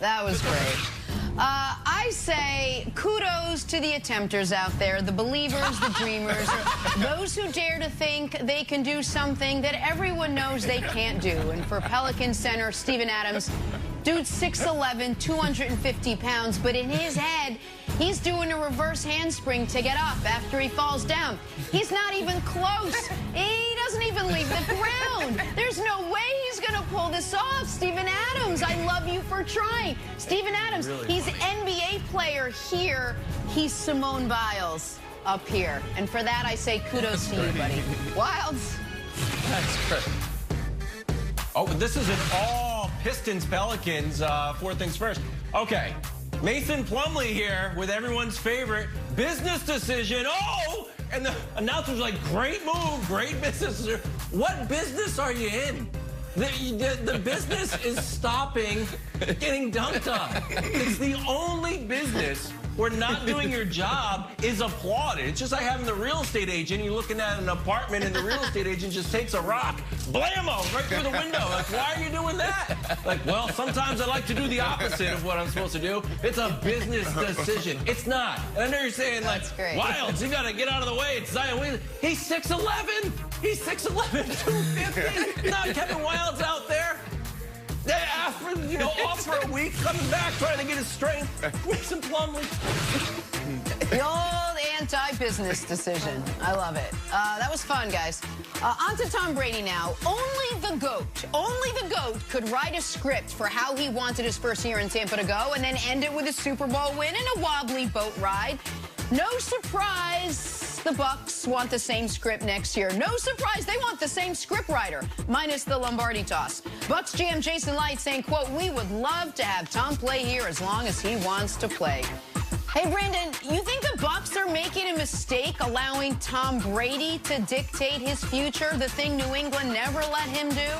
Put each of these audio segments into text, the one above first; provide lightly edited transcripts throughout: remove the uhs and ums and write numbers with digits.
That was great. I say kudos to the attempters out there, the believers, the dreamers, those who dare to think they can do something that everyone knows they can't do. And for Pelican center Steven Adams, dude's 6'11", 250 pounds, but in his head, he's doing a reverse handspring to get up after he falls down. He's not even close. He doesn't even leave the ground. There's no way he's going to pull this off. Steven Adams, I love you for trying. Steven Adams, he's NBA player here. He's Simone Biles up here. And for that, I say kudos to you, buddy. Wilds. That's great. Oh, this is an all Pistons Pelicans. Four things first. Okay. Mason Plumlee here with everyone's favorite business decision. Oh, and the announcer's like, great move, great business. What business are you in? The business is stopping getting dunked on. It's the only business where not doing your job is applauded. It's just like having the real estate agent. You're looking at an apartment and the real estate agent just takes a rock, blammo, right through the window. Like, why are you doing that? Like, well, sometimes I like to do the opposite of what I'm supposed to do. It's a business decision. It's not. And I know you're saying, like, Wilds, you got to get out of the way. It's Zion Williamson. He's 6'11". He's 6'11", 250. Not Kevin Wilds out there. After, off for a week, coming back, trying to get his strength. Mason Plumlee. The old anti-business decision. I love it. That was fun, guys. On to Tom Brady now. Only the GOAT could write a script for how he wanted his first year in Tampa to go and then end it with a Super Bowl win and a wobbly boat ride. No surprise the Bucs want the same script next year. No surprise they want the same script writer, minus the Lombardi toss. Bucs GM Jason Light saying, quote, "We would love to have Tom play here as long as he wants to play." Hey, Brandon, you think the Bucs are making a mistake allowing Tom Brady to dictate his future, the thing New England never let him do?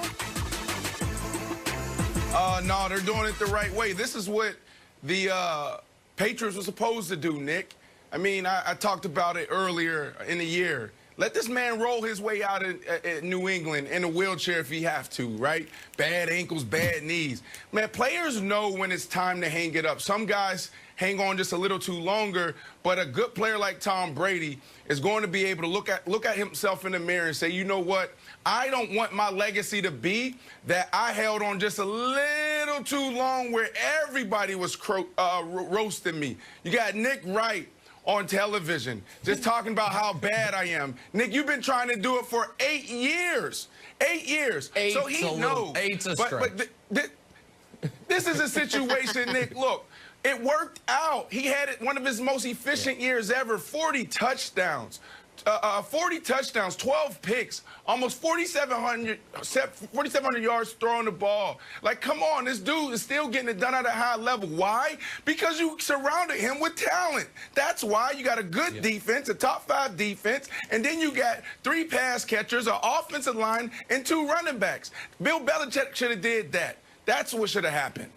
No, they're doing it the right way. This is what the Patriots were supposed to do, Nick. I mean, I talked about it earlier in the year. Let this man roll his way out at New England in a wheelchair if he have to, right? Bad ankles, bad knees. Man, players know when it's time to hang it up. Some guys hang on just a little too longer, but a good player like Tom Brady is going to be able to look at himself in the mirror and say, you know what? I don't want my legacy to be that I held on just a little too long where everybody was roasting me. You got Nick Wright on television, just talking about how bad I am. Nick, you've been trying to do it for 8 years. 8 years. So he knows. But this is a situation, Nick, look, it worked out. He had one of his most efficient years ever, 40 touchdowns. 40 touchdowns, 12 picks, almost 4,700 yards throwing the ball. Like, come on, this dude is still getting it done at a high level. Why? Because you surrounded him with talent. That's why you got a good defense, a top 5 defense, and then you got 3 pass catchers, an offensive line, and 2 running backs. Bill Belichick should have did that. That's what should have happened.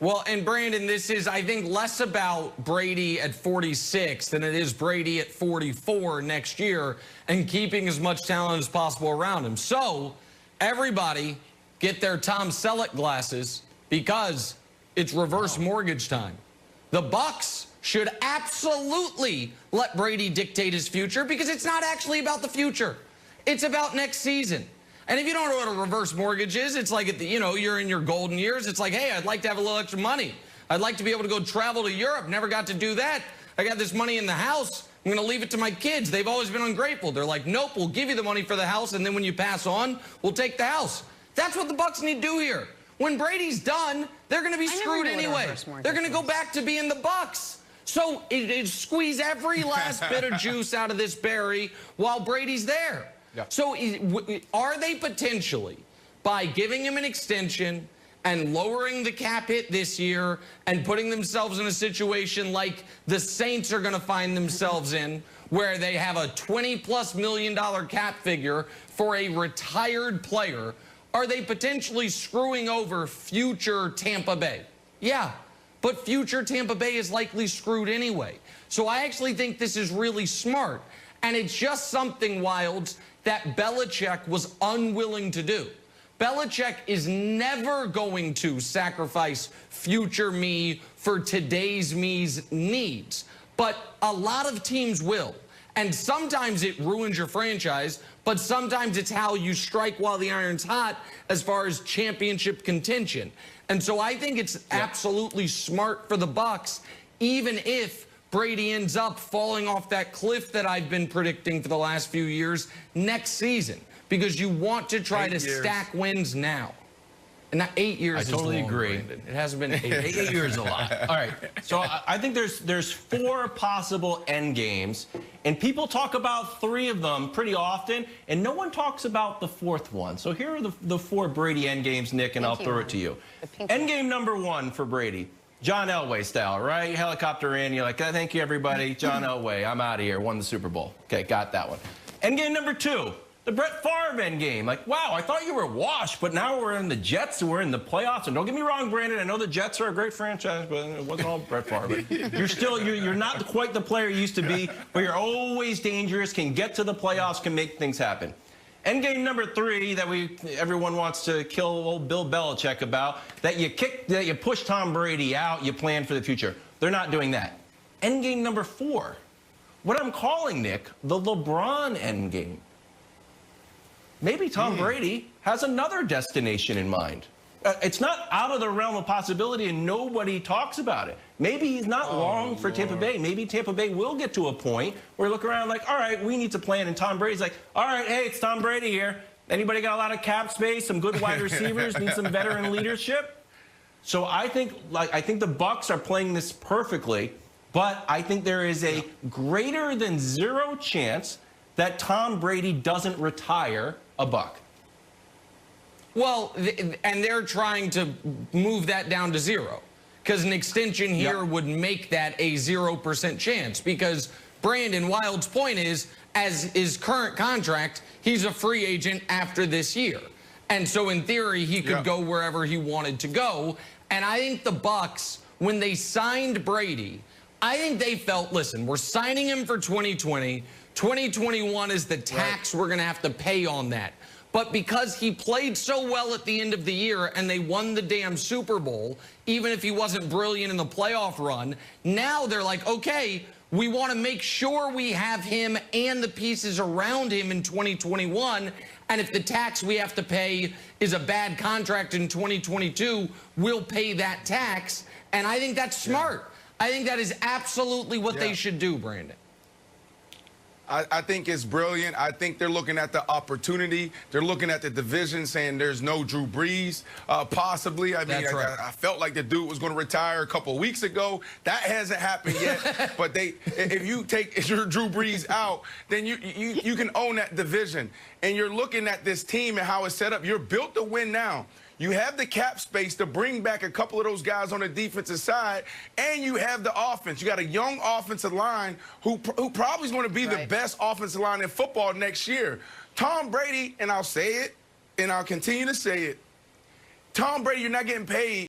Well, and Brandon, this is, I think, less about Brady at 46 than it is Brady at 44 next year and keeping as much talent as possible around him. So, everybody get their Tom Selleck glasses because it's reverse mortgage time. The Bucs should absolutely let Brady dictate his future because it's not actually about the future. It's about next season. And if you don't know what a reverse mortgage is, it's like, you're in your golden years. It's like, hey, I'd like to have a little extra money. I'd like to be able to go travel to Europe. Never got to do that. I got this money in the house. I'm going to leave it to my kids. They've always been ungrateful. They're like, nope, we'll give you the money for the house, and then when you pass on, we'll take the house. That's what the Bucs need to do here. When Brady's done, they're going to be screwed anyway. They're going to go back to being the Bucs. So squeeze every last bit of juice out of this berry while Brady's there. Yeah. So are they potentially, by giving him an extension and lowering the cap hit this year and putting themselves in a situation like the Saints are going to find themselves in, where they have a $20+ million cap figure for a retired player, are they potentially screwing over future Tampa Bay? Yeah, but future Tampa Bay is likely screwed anyway. So I actually think this is really smart. And it's just something, Wilds, that Belichick was unwilling to do. Belichick is never going to sacrifice future me for today's me's needs. But a lot of teams will. And sometimes it ruins your franchise, but sometimes it's how you strike while the iron's hot as far as championship contention. And so I think it's absolutely smart for the Bucs, even if Brady ends up falling off that cliff that I've been predicting for the last few years next season, because you want to try to stack wins now. And not 8 years. I totally agree. Brandon. It hasn't been 8 years. 8 years is a lot. All right. So I think there's 4 possible end games, and people talk about 3 of them pretty often, and no one talks about the 4th one. So here are the 4 Brady end games, Nick, and I'll throw it to you. End game number 1 for Brady. John Elway style, right? Helicopter in, you're like, oh, thank you, everybody. John Elway, I'm out of here. Won the Super Bowl. Okay, got that one. End game number 2. The Brett Favre end game. Like, wow, I thought you were washed, but now we're in the Jets and we're in the playoffs. And don't get me wrong, Brandon, I know the Jets are a great franchise, but it wasn't all Brett Favre. You're not quite the player you used to be, but you're always dangerous, can get to the playoffs, can make things happen. End game number 3 that everyone wants to kill old Bill Belichick about, that you push Tom Brady out, you plan for the future. They're not doing that. End game number 4. What I'm calling, Nick, the LeBron end game. Maybe Tom Brady has another destination in mind. It's not out of the realm of possibility, and nobody talks about it. Maybe he's not long for Tampa Bay. Maybe Tampa Bay will get to a point where we look around like, all right, we need to plan. And Tom Brady's like, all right, hey, it's Tom Brady here. Anybody got a lot of cap space, some good wide receivers, need some veteran leadership? So I think the Bucs are playing this perfectly, but I think there is a greater than 0 chance that Tom Brady doesn't retire a Buck. Well, and they're trying to move that down to 0, because an extension here would make that a 0% chance, because Brandon Wild's point is, as his current contract, he's a free agent after this year. And so in theory, he could go wherever he wanted to go. And I think the Bucs, when they signed Brady, I think they felt, listen, we're signing him for 2020. 2021 is the tax we're going to have to pay on that. But because he played so well at the end of the year and they won the damn Super Bowl, even if he wasn't brilliant in the playoff run, now they're like, okay, we want to make sure we have him and the pieces around him in 2021. And if the tax we have to pay is a bad contract in 2022, we'll pay that tax. And I think that's smart. I think that is absolutely what they should do, Brandon. I think it's brilliant. I think they're looking at the opportunity. They're looking at the division, saying there's no Drew Brees, possibly. I mean, I felt like the dude was going to retire a couple of weeks ago. That hasn't happened yet. But if you take your Drew Brees out, then you can own that division. And you're looking at this team and how it's set up. You're built to win now. You have the cap space to bring back a couple of those guys on the defensive side, and you have the offense. You got a young offensive line who probably is going to be the best offensive line in football next year. Tom Brady, and I'll say it, and I'll continue to say it, Tom Brady, you're not getting paid